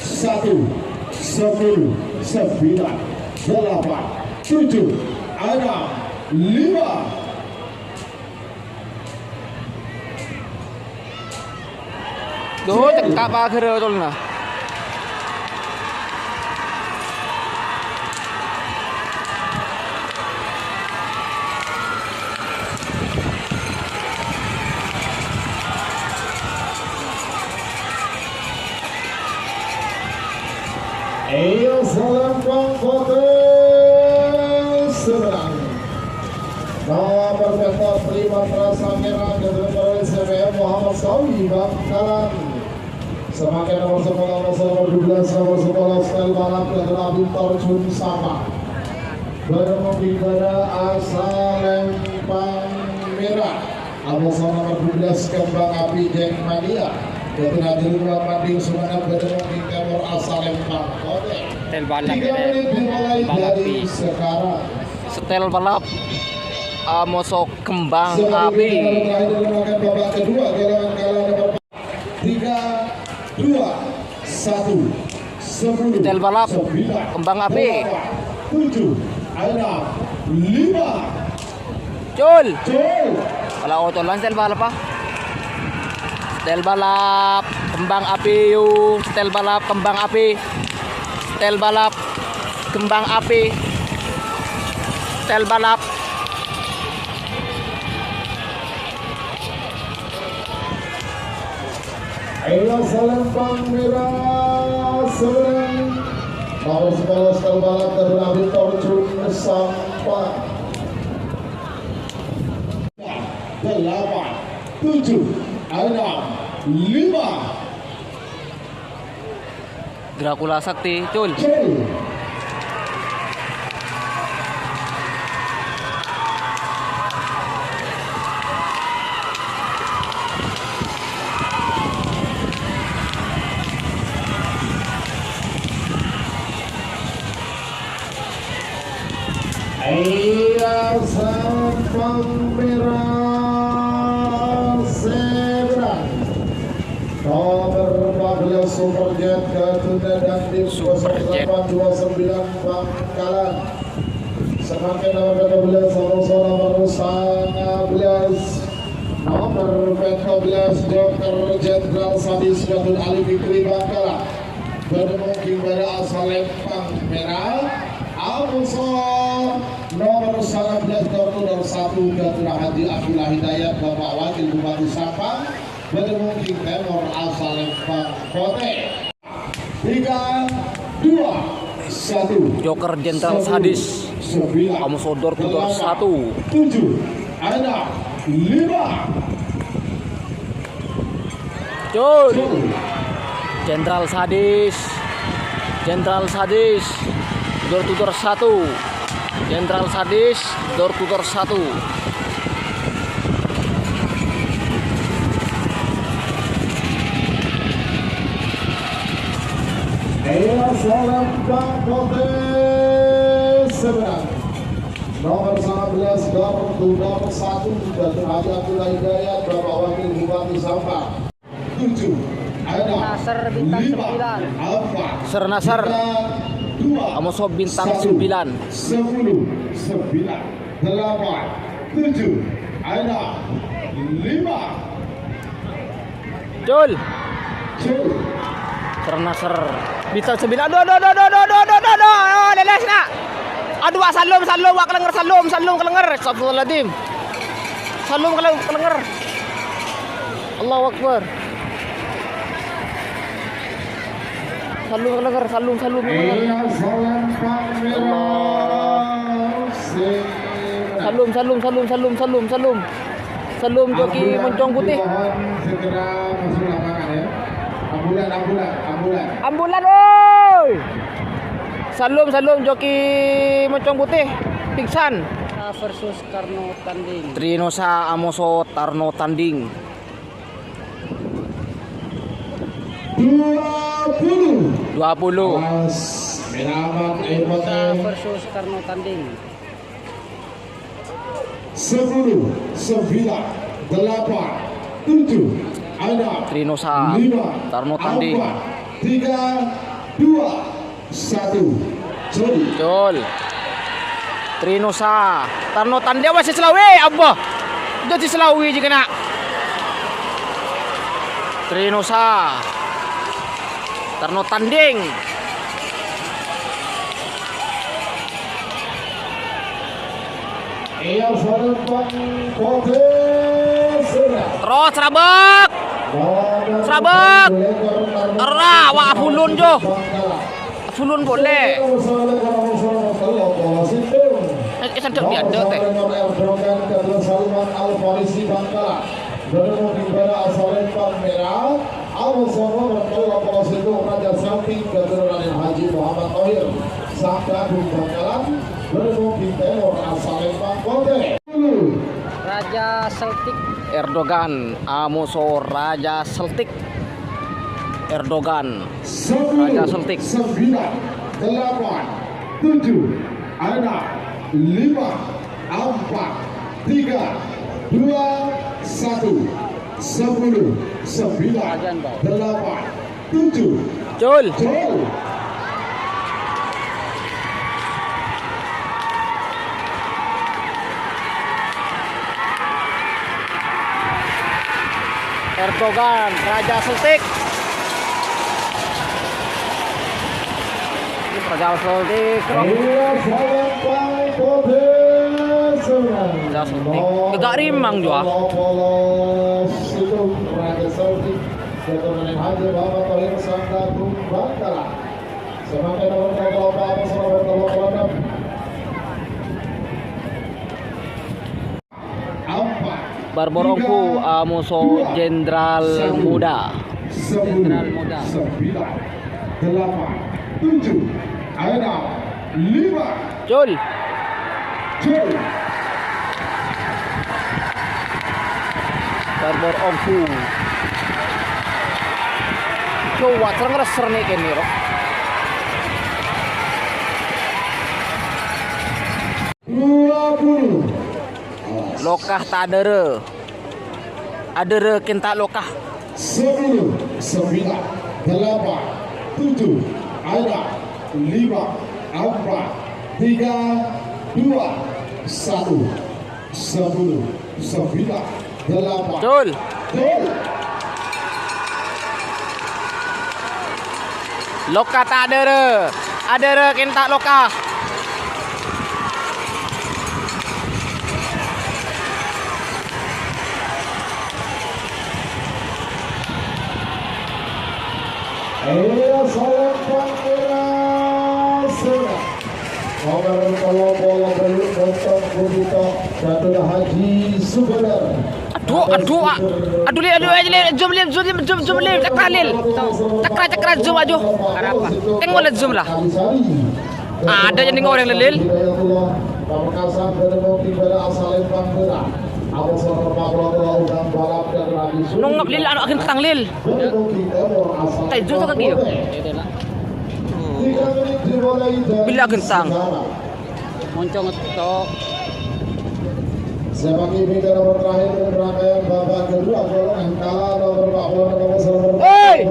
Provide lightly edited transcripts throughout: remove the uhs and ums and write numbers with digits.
1, 10, 9, 8, 7, 6, 5. Duh, cekak Pak Akhir tol nah. Ayo Selempang Kota Seberang. Nomor peta terima terasa merah dari CBM Muhammad Sawi Bangkalan. Semakin nomor sekolah nomor 12 nomor sekolah style balap adalah Bintor Chun Sama. Bermobil pada asal Lempang Merah. Abosal nomor 12 Kembang Api Jack Mania. Yaitu Nadir Banding Sumeneb bermobil Timur asal Lempang Kota. Setel balap 3 menit dimulai dari api. sekarang. Setel balap Mosok Kembang Api. Babak kedua gelaran kalah nomor 3, 2, 1, 10, Setel balap 9, Kembang Api. 7, 6, 5. Cul. Cul. Wala auto lang setel balap pa. Setel balap Kembang Api yuk. Setel balap Kembang Api. Setel balap Kembang Api. Setel balap. Ayo Selempang Merah Seberang. Nomor sekolah style balap dari Bintor Chun Sama. 8, 7, 6, 5. Dracula Sakti, Cul. Cul. Ayo Selempang Merah Seberang. Nomor 14 Superjet Gatunda dan tim 0829 Bangkalan. Semakin nomor 12 nomor 19 nomor 14 Dr. Jenderal Sadis Batul Ali Fikri Bangkalan. Bermungkin pada asal Lempang Merah. Abusor nomor 19 nomor 1 Gatuna Haji Abdullah Hidayat Bapak Wakil Bupati Sampang. Bermungkin tenor asal Lempang Kota. 3, 2, 1. Joker Jenderal Sadis. 9, Kamu sodor tutor 1. 7, 6, 5. Cul. Jenderal Sadis. Jenderal Sadis. Door tutor 1. Jenderal Sadis. Door tutor 1. Ayo Selempang Kota Seberang. Nomor 19 nomor 1 Dr. Haji Abdullah Hidayat Bapak Wakil Bupati Sampang. 7, 6, Nasr bintang 5, 9. 4, Ser Nasr. 2, Kamu sob bintang 1, 9. 10, 9, 8, 7, 6, 5. Cul. Cul. Ser Nasr. Bintang 9. Aduh. Leles nak. Aduh, salum wak kelenger salum kelenger. Astagfirullahaladzim. Salum kelenger. Allahu Akbar. Salum kelengar, salum kelengar. Iya selempang merah. Salum joki moncong putih. Segera masuk lapangan ya. Ambulan. Ambulan oi. Salum joki moncong putih. Pingsan. Versus Karno Tanding. Trinosa Amoso Tarno Tanding. 20. 20. Mas Meramat Musa versus Karno Tanding. 10, 9, 8, 7, ada Trinosa 5, Tarno Tanding. 4, 3, 2, 1. Jadi Jol. Trinosa Tarno Tanding masih Selawi abah. Jadi Selawi juga nak. Trinosa Tarno Tanding. ia serempang kote serang. Terus Serabak. Era wah fulun jo. Fulun boleh. Santai dia ada teh. Haji Muhammad Thohir Sabda Bangkalan bermobil tenor asal Lembang Kote. Raja Celtic. Erdogan Amoso Raja Celtic. Erdogan Raja Celtic. 9, 8, 7, ada 5, 4, 3, 2, 1. 10, 9, 8, 7. Jul. Jol. Erdogan Raja Celtic. Raja Celtic. Ia selempang kote serang. Raja Celtic. Tegak rimang juga. Itu Raja Celtic. Keturunan Haji Muhammad Thohir Sabda Bangkalan. Semakin nomor 24 nomor 26. 4, Barborongku Amoso Jenderal Muda. 10, 9, 8, 7, ada 5. Jul. Jol. Barborongku. Coba terang reser nih kini roh. 20. Lokah tak adere. Adere kinta lokah. 10, 9, 8, 7, ada 5, 4, 3, 2, 1. 10, 9, 8. Jul. Jol. Lokah tak adere. Adere kinta lokah. Ia selempang merah serang. Nomor kalau bola belum potong Budito Datuk Haji Subedar. Aduh zoom lil cakra zoom aja. Kenapa? Tengok lah zoom lah. Ada yang nengok orang lelil. Pamekasan bermobil pada asal Lembang Merah. Awal seorang bola udang balap dan lagi Nongak lil anak akan tang lil. Tai zoom tak kaki. Bila gentang. Moncong itu Sebagai beda nomor terakhir dari rangkaian babak kedua golongan kalah nomor 40 nomor 40. Hei!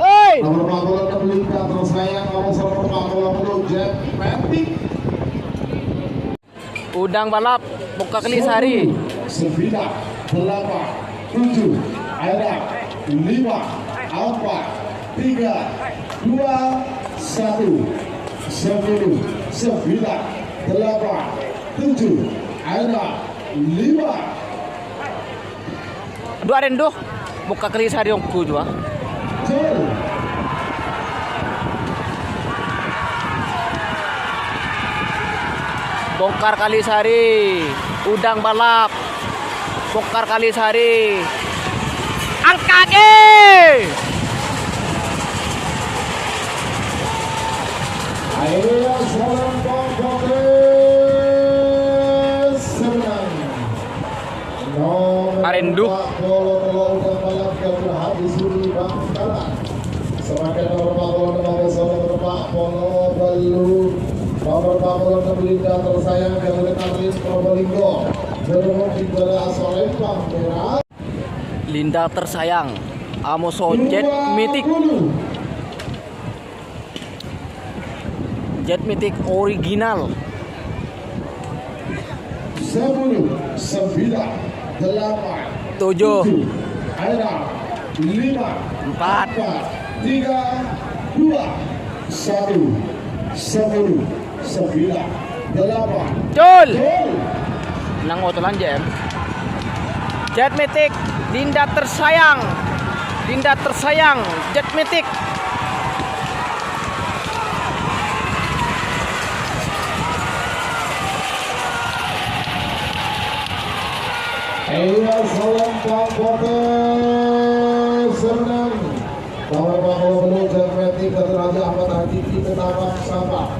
Hei! Nomor 40 terlibat tersayang nomor 40 Jet Matic. Udang balap buka kali sehari. 9, 8, 7, ada 5, 4, 3, 2, 1. 10, 9, 8, 7, ada 5. Dua rendo buka kali sehari ongku juga. Jol. Bongkar Kalisari, Udang Balap, Bongkar Kalisari, angkat Ayo seorang Bangkokes senang. Arindu. Kalau udah malam yang habis suri Bangkalan. Semakin nomor Pak Polo Balu. Nomor Polo Belinda tersayang Garuda Tarlis Probolinggo. Berumur di bola Solempang merah. Linda tersayang, Amoso Jet Mythic. Jet Mythic original. 10, 9, 8, 7, 7, 6, 5, 4, 3, 2, 1, 10, 9, 8. Jul. Nang auto lang jam. Jet Mythic, Linda tersayang. Linda tersayang, Jet Mythic. Ayo salam Bangkokes senang. Nomor Bangkok Jet Mythic dari Raja Ahmad Hakiki Ketapang Sampah.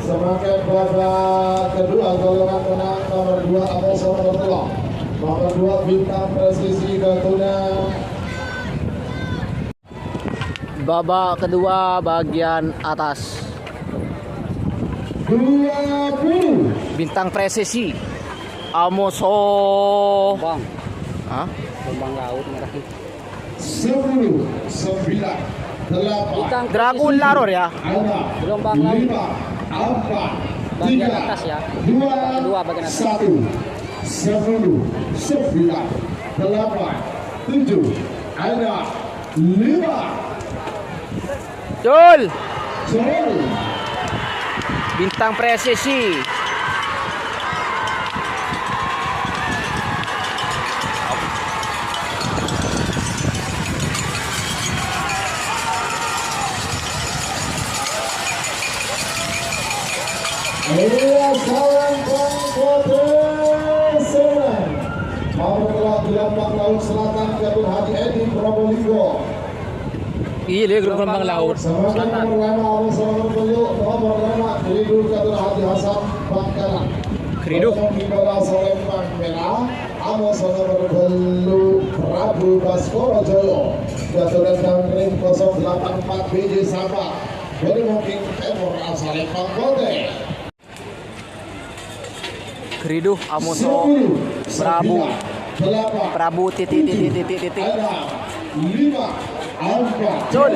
Semakin babak kedua golongan menang nomor 2 Amoso Nortolo. Nomor 2 Bintang Presisi Gatuna. Babak kedua bagian atas. 20. Bintang Presisi Amoso. Bang, Hah? lubang laut merah. 10, 9, 8. Bintang Dragon Laror ya. Ada Gelombang laut. 5, 4, Bagian 3, atas ya. 2, Dua bagian atas. 1. 10, 9, 8, 7. Ada 5. Jul. 10. Bintang Presisi. Inilah salam Bangkokes senang. Nomor telah gelombang laut selatan Gatun Hadi Edi Probolinggo. Iya, gelombang laut. Semakin nomor 5 Amoso Nortolo. Nomor 5 Kridu Gatun Hadi Hasan Bangkalan. Kridu. Di bola Solempang merah. Amoso nomor Belu Prabu Baskoro Joyo. Gatun Dangring 084 BJ Sabah. Jadi mungkin Emor Solempang Bote. Kriduh Amoso 10, Prabu 9, 8, Prabu titik. 5, 4, Jul.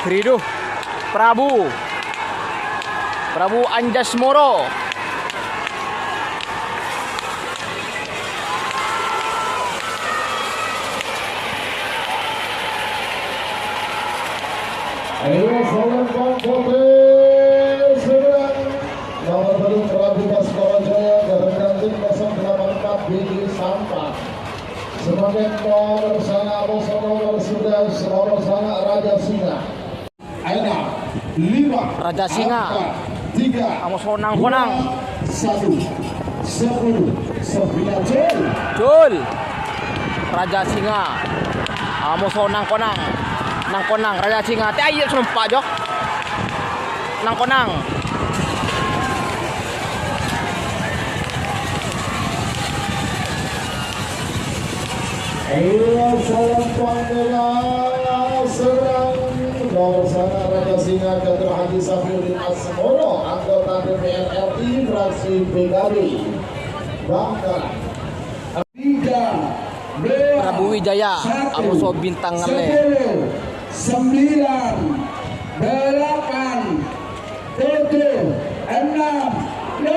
Kriduh Prabu Anjas Moro. Ayo salam Bangkokes senang. Nomor baru Prabu Baskoro Jaya Garuda Ranting 084 BJ Sampah. Semakin nomor sana Amoso nomor 11 nomor sana Raja Singa. Ada 5 Raja Singa. 3 Amoso Konang. 1 10 9 Jul. Jul. Raja Singa. Amoso Konang. Raja Singa. Teh ayo sumpa jo. Konang. Ayo salam Bangkokes serang. Nomor sana Raja Singa Gatun Haji Safiuddin Asmoro, anggota DPR RI fraksi PKB Bangkalan. 3, 2, Prabu Wijaya, Amoso Bintang Ngele. 10, 9, 8, 7, 6, 5.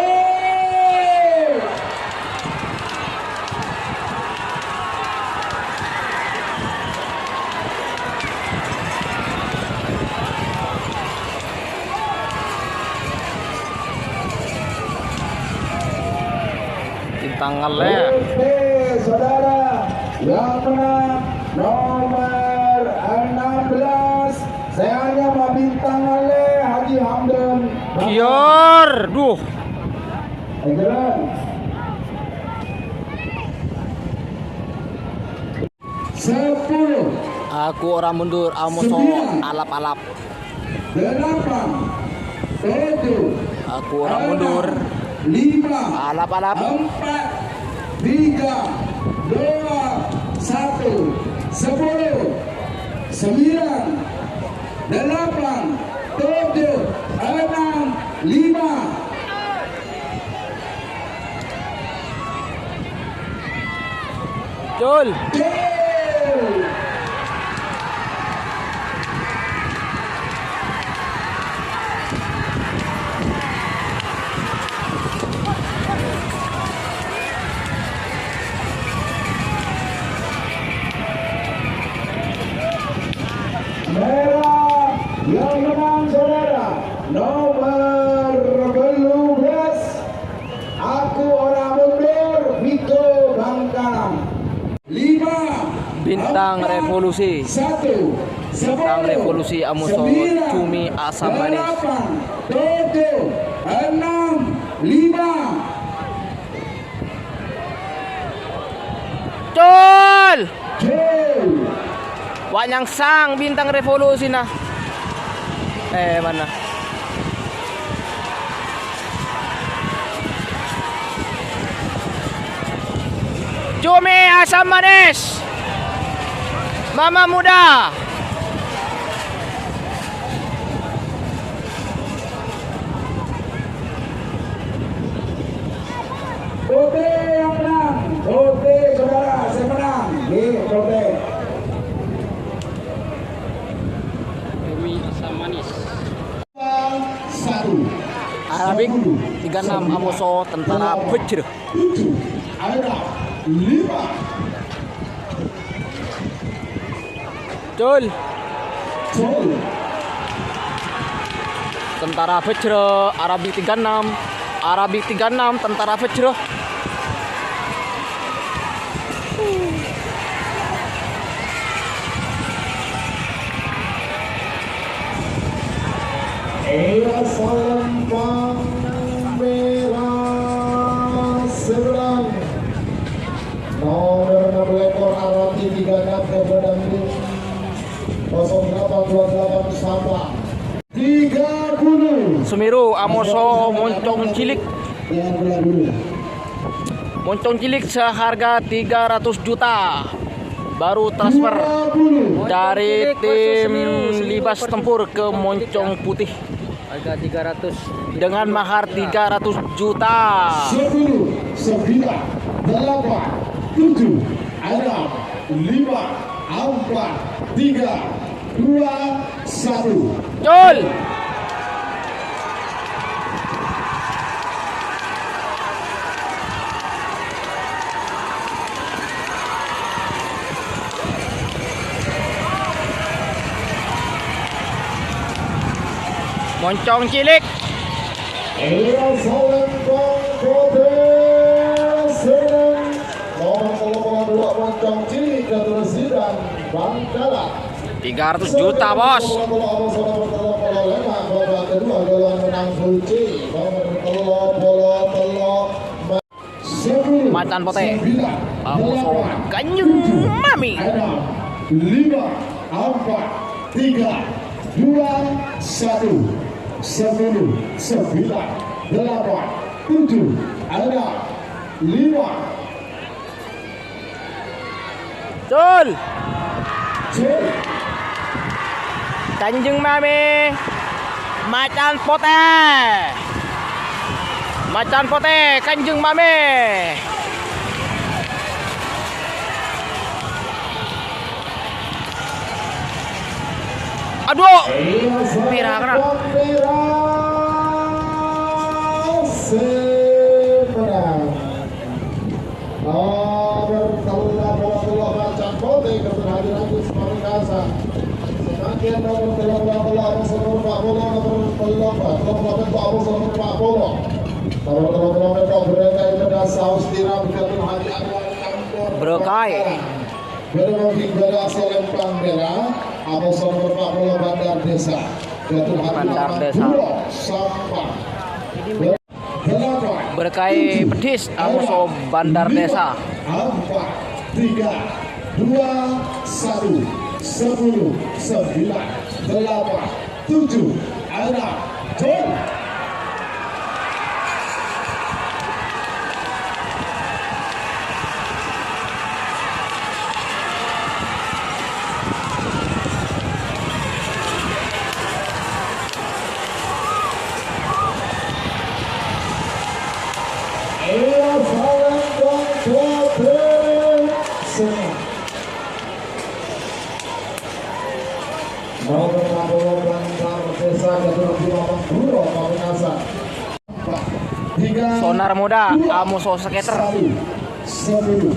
Bintang Ngele. Oke, saudara, yang menang nomor 16 saya hanya mau Bintang Ale Haji Hamdan. Iya. Duh. Ajaran. 10. Aku orang mundur, amoso alap-alap. 8. 7. Aku orang mundur, 5. alap-alap. 4. 3. 2. 1. 10. 9. 8. 7. 6. 5. Jul. Merah yang menang saudara nomor 12. Aku orang mundur, Viko Bangkalan. 5. Bintang revolusi. 1. Bintang revolusi Amoso cumi asam manis. 7. 6. 5. Jul. Jul. Wanyang sang bintang revolusi nah. Mana? Cumi asam manis. Mama muda. Oke yang menang. Oke saudara, saya menang. Oke. Cumi asam manis. 1. Arabik 36 Amoso tentara Bejr. 7. Ada 5. Jul. Jul. Tentara Bejr, Arabik 36. Arabik 36 tentara Bejr. Selempang merah seberang nomor 6 ekor Arabi 36 Keberadaan 0828 Sabah 30. Sumiru Amoso moncong cilik. Yang dulu. Moncong cilik seharga 300 juta. Baru transfer 20. dari tim Libas Tempur ke Moncong Putih Harga 300. dengan mahar 300 juta. 10, 9, 8, 7, 6, 5, 4, 3, 2, 1. Jul. Moncong cilik. Selempang putih serang nomor 2 Moncong cilik ketersidan Bangkalan 300 juta, Bos. Macan pote. Amoso Kanjeng Mami. 5, 4, 3, 2, 1. 10, 9, 8, 7, 6, 5. Jul. Jul. Kanjeng Mami. Macan pote. Macan pote Kanjeng Mami. Aduh. Merah kena. Seberang nomor 30 Macan Putih keberhadiran Gusman Kasa. Semakin nomor 30 nomor 40. Berkai. Berwajib berasal Selempang merah, Amoso nomor 40 Bandar Desa. Bandar Desa. Sampang Delapan, Berkai pedis musuh Bandar Desa. 4, 3, 2, 1, 10, 9, 8, 7, 6, turn. Sonar Muda musuh skater. 10, 9,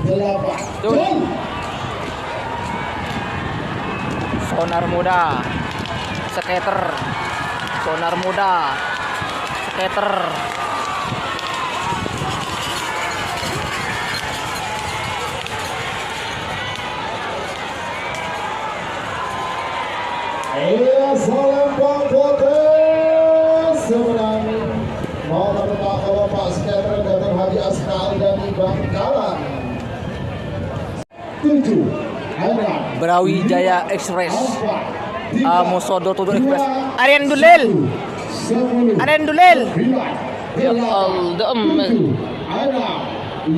8, Tuh. Sonar Muda skater. Sonar Muda skater. Salembang Putih sebenarnya mau bertemu kalau Pak Skater Dr. Haji Asnaal dan Bangkalan 7 ada Brawijaya Express. 4 Musuh Door-to-Door Express. Aryan Dulil. 10 Aryan Dulil. 9 Ya Allah, 7 ada 5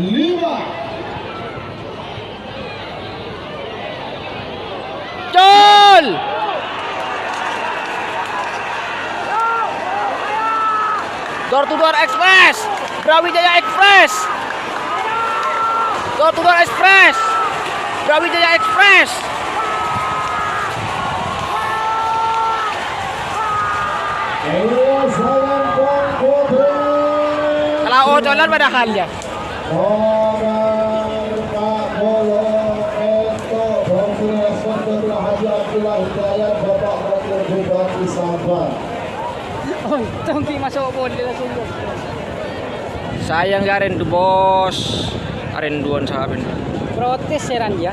Jol. Door-to-Door Express. Brawijaya Express. Door-to-Door Express. Brawijaya Express. Salembang Putih Kalau ocolan padahal ya. Nomor 40 Eto Bangsa Respon Ketua Haji Abdullah Hidayat Bapak Wakil Bupati Sabah. Oh, tungki masuk pun dia langsung. Sayang ya Aren tuh bos. Aren duan sahabat. Protes seran ya.